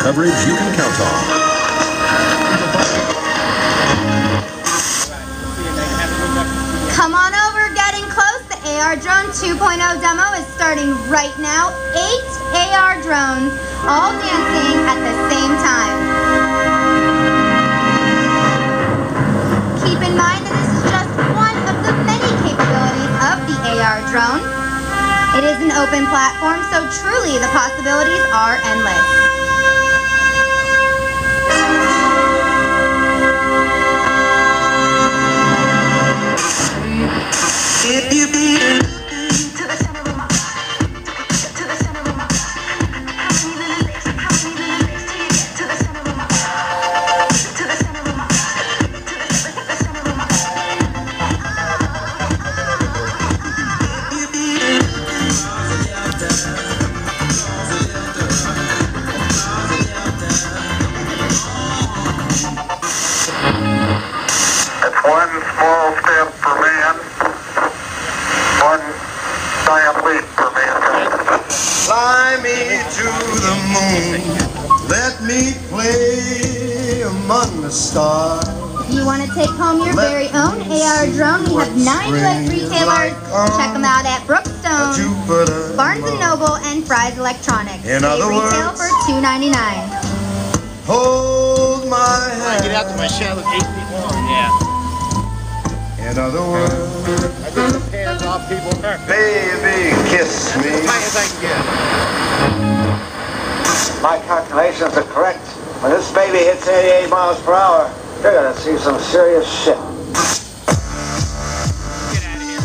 coverage you can count on. Come on over, getting close. The AR.Drone 2.0 demo is starting right now. 8 AR drones, all dancing at the same time. Keep in mind that this is just one of the many capabilities of the AR.Drone. It is an open platform, so truly the possibilities are endless. One small step for man, one giant leap for mankind. Fly me to the moon, let me play among the stars. You want to take home your very own AR.Drone? We have 9 U.S. retailers. Check them out at Brookstone, Barnes & Noble, and Fry's Electronics. They retail for $2.99. Hold my hand. Get out to my shell with 8 feet long, yeah. In other words, I get the pants off people. Baby, kiss me. As high as I can get. My calculations are correct. When this baby hits 88 miles per hour, you're gonna see some serious shit. Get out of here.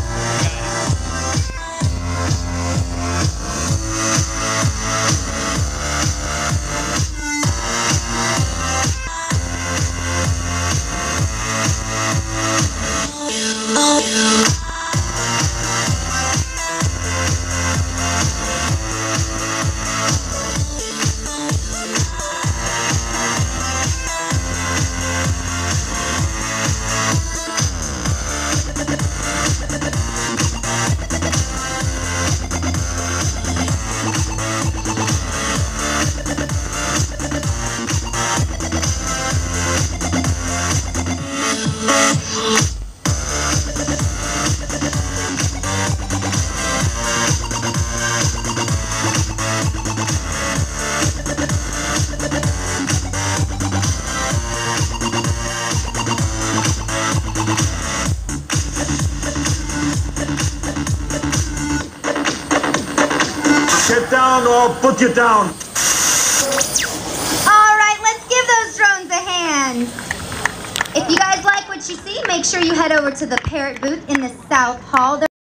Get down or I'll put you down. All right, let's give those drones a hand. If you guys like what you see, make sure you head over to the Parrot booth in the South Hall.